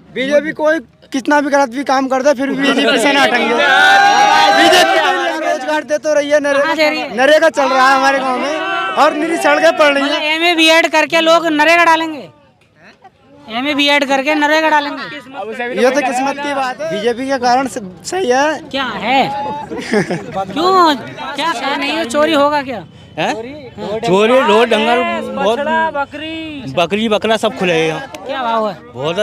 BJP कोई कितना भी गलत भी काम करता है फिर बीजेपी से ना हटेंगे। बीजेपी रोजगार दे तो रही है, नरेगा चल रहा है हमारे गांव में और निरी सड़कें पड़ रही है। एमए बीएड करके लोग नरेगा डालेंगे, एमए बीएड करके नरेगा डालेंगे। ये तो किस्मत की बात है, बीजेपी के कारण सही है। क्या है क्यों क्या नहीं है, चोरी होगा क्या? चोरी रोड दंगल बहुत, बकरी बकरा सब खुले हैं यहाँ। क्या भाव है? बहुत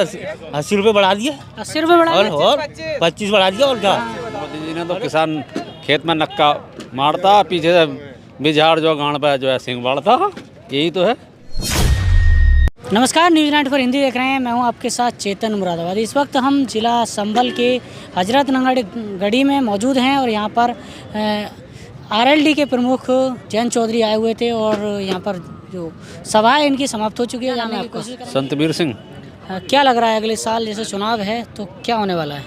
80 रुपए बढ़ा दिए, 80 रुपए बढ़ा दिए? और 25 बढ़ा दिया। और क्या मोदी जी ने तो किसान खेत में नक्का मारता, पीछे से बिझाड़ जो गांड पे जो है सिंह बढ़ता, यही तो है। नमस्कार, न्यूज़ 9 पर हिंदी देख रहे हैं। मैं हूं आपके साथ चेतन मुरादाबादी। इस वक्त हम जिला संभल के हजरतनगर गढ़ी में मौजूद हैं और यहाँ पर आरएलडी के प्रमुख जयंत चौधरी आए हुए थे और यहाँ पर जो सभा है इनकी समाप्त हो चुकी है। जानने की कोशिश करें। संतबीर सिंह। क्या लग रहा है अगले साल जैसे चुनाव है तो क्या होने वाला है?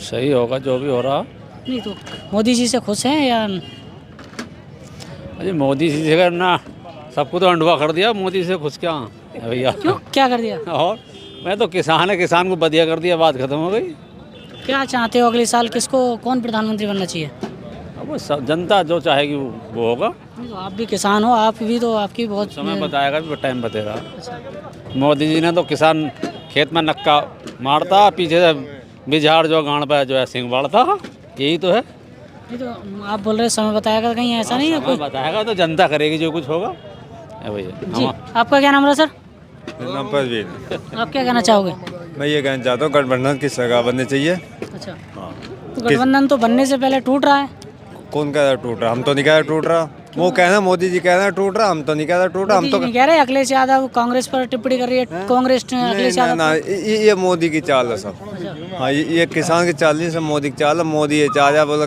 सही होगा जो भी हो रहा। नहीं तो मोदी जी से खुश हैं या? अरे मोदी जी से ना सबको तो अंडवा कर दिया, मोदी से खुश क्या है भैया? क्यों, क्या कर दिया? और मैं तो किसान है, किसान को बदिया कर दिया, बात खत्म हो गई। क्या चाहते हो अगले साल, किसको कौन प्रधानमंत्री बनना चाहिए? अब वो जनता जो चाहेगी वो होगा। तो आप भी किसान हो, आप भी तो आपकी बहुत समय बताएगा, भी टाइम बतेगा। मोदी जी ने तो किसान खेत में नक्का मारता, पीछे से बिझाड़ जो गांड पे जो है सिंह बढ़ता, यही तो है। नहीं तो आप बोल रहे समय बताएगा, कहीं ऐसा नहीं है? कोई बताएगा तो जनता करेगी जो कुछ होगा भैया। जी, आपका क्या नाम रहा सर? मेरा नाम परवीन। आप क्या कहना चाहोगे? मैं ये कहना चाहता हूँ गठबंधन की सरकार बननी चाहिए। अच्छा, तो गठबंधन तो बनने से पहले टूट रहा है। कौन कह रहा है टूट रहा? हम तो नहीं कह रहे टूट रहा। वो कहना मोदी जी कह रहे हैं टूट रहा, हम तो नहीं कह रहे टूट रहा। हम तो नहीं कह रहे अखिलेश यादव कांग्रेस पर टिप्पणी कर रही है, कांग्रेस अखिलेश यादव ना, ये मोदी की चाल है सब। हाँ, ये किसान की चाल नहीं, सब मोदी की चाल है। मोदी ये चाह रहा बोला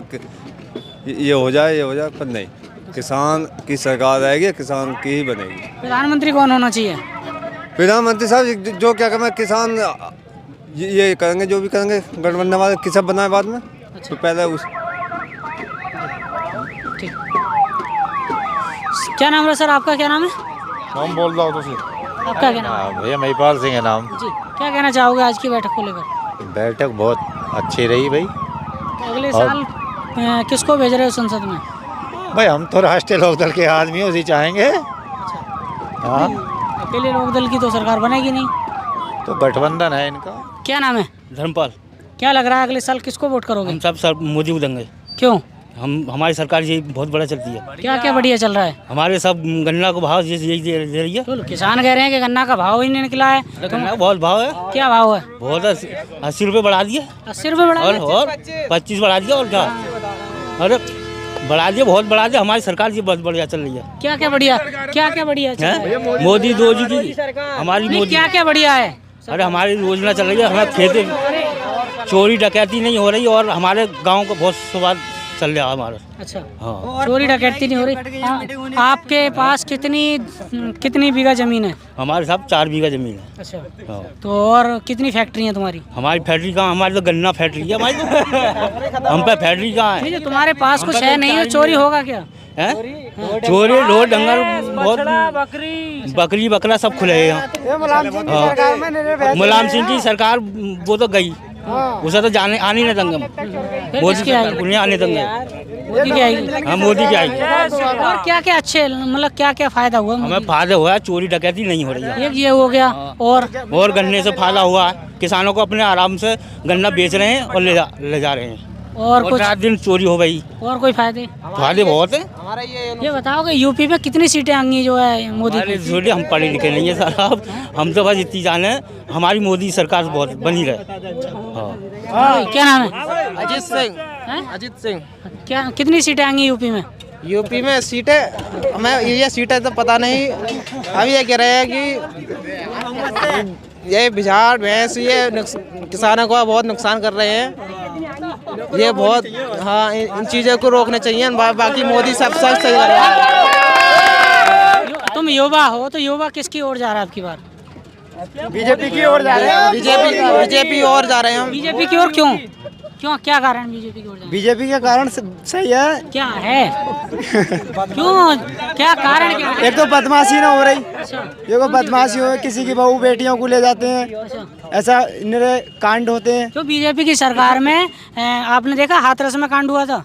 ये हो जाए, ये हो जाए, पर नहीं, किसान की सरकार आएगी, किसान की ही बनेगी। प्रधानमंत्री कौन होना चाहिए? प्रधानमंत्री साहब जो क्या करें, किसान ये करेंगे, जो भी करेंगे गठबंधन वाले किसान बनाए बाद में। तो पहले उस ठीक। क्या नाम है सर, आपका क्या नाम है? हम बोल रहा हूँ तो सही। आपका क्या नाम है? भैया महिपाल सिंह है नाम। जी, क्या कहना चाहोगे आज की बैठक को लेकर? बैठक बहुत अच्छी रही भाई। तो अगले साल किसको भेज रहे हो संसद में? भाई हम तो राष्ट्रीय लोकदल के आदमी उसी चाहेंगे। हाँ, अकेले लोकदल की तो सरकार बनेगी नहीं, तो गठबंधन है इनका। क्या नाम है? धर्मपाल। क्या लग रहा है अगले साल किसको वोट करोगे? हम सब मोदी को देंगे। क्यों? हमारी सरकार ये बहुत बड़ा चलती है। क्या क्या बढ़िया चल रहा है? हमारे सब गन्ना को भाव यही दे रही है। तो किसान कह रहे हैं कि गन्ना का भाव ही नहीं निकला है। गन्ना का बहुत भाव है। क्या भाव है? बहुत 80 रुपए बढ़ा दिए, 80 रुपए बढ़ा दिए? और 25 बढ़ा दिया। और क्या, अरे बढ़ा दिया, बहुत बढ़ा दिया। हमारी सरकार ये बहुत बढ़िया चल रही है। क्या क्या बढ़िया, क्या क्या बढ़िया है? मोदी दो जी की हमारी मोदी। क्या क्या बढ़िया है? अरे हमारी योजना चल रही है, हमारे खेती चोरी डकैती नहीं हो रही और हमारे गांव को बहुत सुधार चल रहा है हमारा। अच्छा, हाँ, चोरी डकैती नहीं हो रही। हाँ, आपके पास कितनी बीघा जमीन है? हमारे साथ 4 बीघा जमीन है। अच्छा, हाँ। तो और कितनी फैक्ट्री है तुम्हारी? हमारी फैक्ट्री कहाँ, हमारी तो गन्ना फैक्ट्री है हमारी तो। हम पे फैक्ट्री कहाँ है? तुम्हारे पास कुछ है नहीं है, चोरी होगा क्या? है चोरी रोड दंगल बहुत, बकरी बकरा सब खुले हैं यहाँ। मुलायम सिंह की सरकार वो तो गई, उसे तो जाने आने नहीं देंगे। मोदी की आने देंगे। मोदी की आएगी। हाँ, मोदी की आएगी। और क्या क्या अच्छे, मतलब क्या क्या फायदा हुआ? हमें फायदा हुआ है, चोरी डकैती नहीं हो रही है। एक ये हो गया। और गन्ने से फायदा हुआ है, किसानों को अपने आराम से गन्ना बेच रहे हैं और ले जा रहे हैं। और कुछ रात दिन चोरी हो गई। और कोई फायदे? फायदे बहुत है। ये बताओ कि यूपी में कितनी सीटें आएंगी जो है मोदी की? हम पढ़े लिखे नहीं है साहब, हम तो बस इतनी जाने हमारी मोदी सरकार बहुत बनी रहे। हाँ, क्या नाम है? अजीत सिंह। अजीत सिंह। क्या कितनी सीटें आएंगी यूपी में? यूपी में सीटें, हमें ये सीटें तो पता नहीं। हम ये कह रहे हैं कि ये बिहार भैंस ये किसानों को बहुत नुकसान कर रहे हैं। ये बहुत, हाँ, इन चीज़ों को रोकना चाहिए। बाकी मोदी सब सही कर रहा है। तुम युवा हो तो युवा किसकी ओर जा रहा है आपकी बार? बीजेपी की ओर जा रहे हैं। बीजेपी और जा रहे हैं हम। बीजेपी की ओर क्यों? क्यों, क्या कारण बीजेपी की ओर जाने? बीजेपी के कारण सही है। क्या है? क्यों, क्या कारण क्या है? एक तो बदमाशी ना हो रही, अच्छा, देखो बदमाशी हो, किसी की बहू बेटियों को ले जाते हैं, अच्छा। ऐसा निरे कांड होते हैं। तो बीजेपी की सरकार में आपने देखा हाथरस में कांड हुआ था?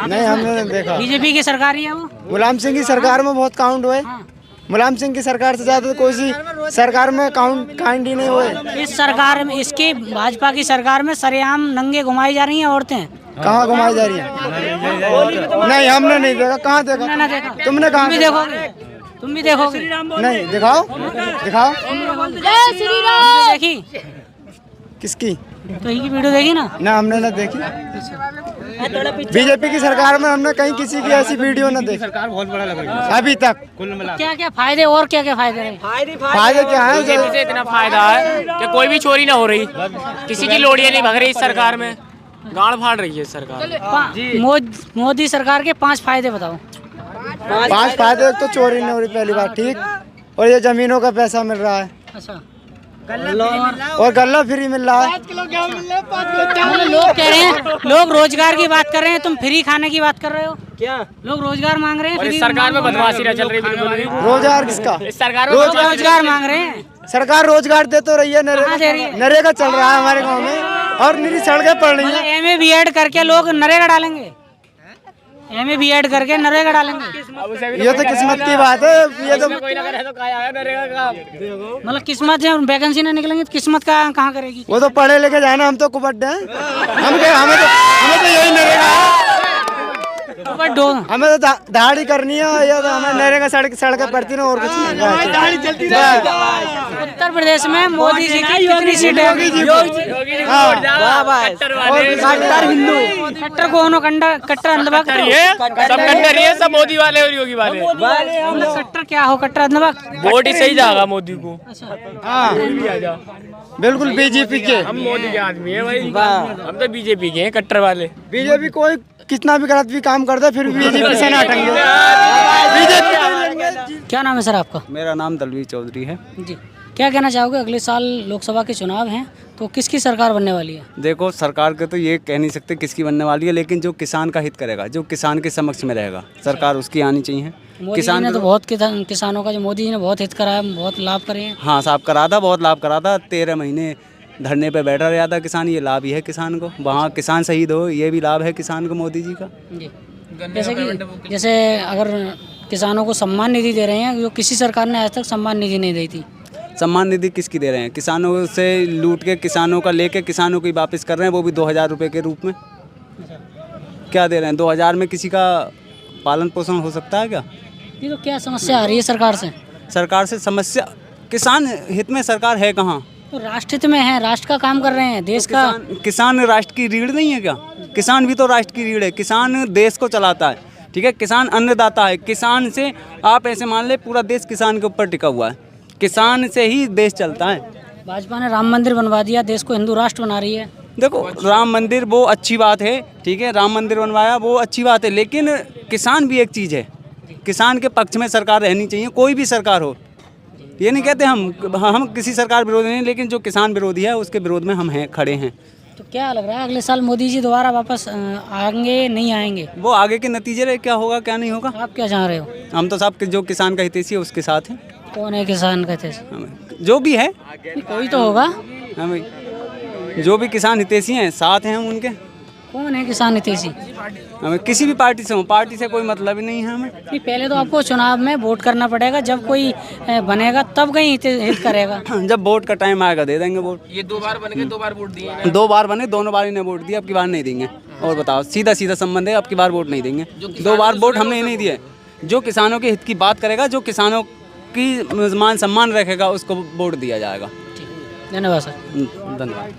नहीं, हमने नहीं देखा। बीजेपी की सरकार ही है वो। मुलायम सिंह की सरकार में बहुत कांड हुए। हाँ। मुलायम सिंह की सरकार से ज्यादा कोई सी सरकार में कांड ही नहीं हुए। इस सरकार में, इसकी भाजपा की सरकार में सरेआम नंगे घुमाई जा रही हैं औरतें। कहाँ घुमाई जा रही है? नहीं, हमने नहीं देखा। कहाँ देखा? तुमने ना देखा? तुमने कहाँ तुम भी देखोगे? तुम भी देखोगे? नहीं, दिखाओ दिखाओ। देखी? किसकी? तो ही की वीडियो देखी ना? ना, हमने ना देखी। बीजेपी की सरकार में हमने कहीं किसी की ऐसी वीडियो ना देखी सरकार बहुत बड़ा लग रही है अभी तक। कुल मिला क्या क्या फायदे, और क्या क्या फायदे रहे? फायदे क्या है? बीजेपी से इतना फायदा है कि कोई भी चोरी ना हो रही, किसी की लोड़ियाँ नहीं भग रही इस सरकार में, गाड़ फाड़ रही है इस सरकार। मोदी सरकार के 5 फायदे बताओ। 5 फायदे। एक तो चोरी नहीं हो रही, पहली बात, ठीक। और ये जमीनों का पैसा मिल रहा है, अच्छा, और गल्ला फ्री मिल रहा है। लोग कह रहे हैं, लोग रोजगार की बात कर रहे हैं, तुम फ्री खाने की बात कर रहे हो क्या? लोग रोजगार मांग रहे हैं, और इस सरकार में बदमाशी ना चल रही बिल्कुल भी। रोजगार किसका? इस सरकार में रोजगार मांग रहे हैं। सरकार रोजगार दे तो रही है, कहाँ दे रही है? नरेगा चल रहा है हमारे गांव में, और निरी सड़कें पड़ रही है। MA BEd करके लोग नरेगा डालेंगे, MA BEd करके नरेगा डालेंगे। ये तो किस्मत की बात है। ये तो कोई ना करे तो क्या आया नरेगा का। मतलब किस्मत, जब वैकेंसी ना निकलेंगे तो किस्मत का कहाँ करेगी? वो तो पढ़े लिखे जाना, हम तो कुबड्डे हैं। हमें तो यही नरेगा, हमें तो दाढ़ी करनी है, या तो हमें नरेगा सड़कें पड़ती ना, और कुछ नहीं। दाढ़ी चलती है। उत्तर प्रदेश में मोदी जी की कितनी सीटें? कट्टर कौन हो? कट्टर अंधभक्त सब कट्टर ही है, सब मोदी वाले और योगी वाले। कट्टर क्या हो? कट्टर अंधभक्त? वोट ही सही जाएगा मोदी को। हाँ, बिल्कुल बीजेपी के। हम मोदी के आदमी है भाई, हम तो बीजेपी के हैं, कट्टर वाले। बीजेपी कोई कितना भी गलत भी काम करता है, फिर बीजेपी से ना हटेंगे। बीजेपी। क्या नाम है सर आपका? मेरा नाम दलवीर चौधरी है जी, क्या कहना चाहोगे? अगले साल लोकसभा के चुनाव हैं, तो किसकी सरकार बनने वाली है? देखो, सरकार के तो ये कह नहीं सकते किसकी बनने वाली है, लेकिन जो किसान का हित करेगा, जो किसान के समक्ष में रहेगा, सरकार उसकी आनी चाहिए। किसान ने तो बहुत किसानों का, जो मोदी जी ने बहुत हित कराया, बहुत लाभ करे हैं। हाँ साहब, करा था, बहुत लाभ करा था। 13 महीने धरने पे बैठा रहा था किसान, ये लाभ ही है किसान को। वहाँ किसान शहीद हो, ये भी लाभ है किसान को मोदी जी का। जी, जैसे अगर किसानों को सम्मान निधि दे रहे हैं, जो किसी सरकार ने आज तक सम्मान निधि नहीं दी थी। सम्मान निधि किसकी दे रहे हैं? किसानों से लूट के, किसानों का लेके किसानों को ही वापस कर रहे हैं, वो भी 2000 रुपये के रूप में। क्या दे रहे हैं? 2000 में किसी का पालन पोषण हो सकता है क्या? ये तो क्या समस्या आ रही है सरकार से? सरकार से समस्या, किसान हित में सरकार है कहाँ? तो राष्ट्र हित में है, राष्ट्र का काम कर रहे हैं, देश का। किसान राष्ट्र की रीढ़ नहीं है क्या? किसान भी तो राष्ट्र की रीढ़ है। किसान देश को चलाता है, ठीक है। किसान अन्नदाता है। किसान से आप ऐसे मान ले, पूरा देश किसान के ऊपर टिका हुआ है, किसान से ही देश चलता है। भाजपा ने राम मंदिर बनवा दिया, देश को हिंदू राष्ट्र बना रही है। देखो, राम मंदिर वो अच्छी बात है, ठीक है, राम मंदिर बनवाया वो अच्छी बात है, लेकिन किसान भी एक चीज़ है। किसान के पक्ष में सरकार रहनी चाहिए, कोई भी सरकार हो। ये नहीं कहते हम किसी सरकार विरोधी नहीं, लेकिन जो किसान विरोधी है उसके विरोध में हम हैं, खड़े हैं। तो क्या लग रहा है, अगले साल मोदी जी दोबारा वापस आएंगे, नहीं आएंगे? वो आगे के नतीजे रहे, क्या होगा क्या नहीं होगा। आप क्या चाह रहे हो? हम तो साहब जो किसान का हितैषी है उसके साथ हैं। कौन है किसान का हितैषी? जो भी है, कोई तो होगा। हाँ भाई, जो भी किसान हितैषी हैं साथ हैं हम उनके। कौन है किसान हितैषी? हमें किसी भी पार्टी से हो, पार्टी से कोई मतलब ही नहीं है हमें। नहीं, पहले तो आपको चुनाव में वोट करना पड़ेगा, जब कोई बनेगा तब कहीं हित करेगा। जब वोट का टाइम आएगा दे देंगे वोट। ये 2 बार बन गए, 2 बार वोट दिए। 2 बार बने, दोनों बार इन्हें वोट दिया, अब की बार नहीं देंगे। और बताओ, सीधा सीधा संबंध है, अब की बार वोट नहीं देंगे। 2 बार वोट हमने नहीं दिए। जो किसानों के हित की बात करेगा, जो किसानों की मान सम्मान रखेगा, उसको वोट दिया जाएगा। धन्यवाद सर। धन्यवाद।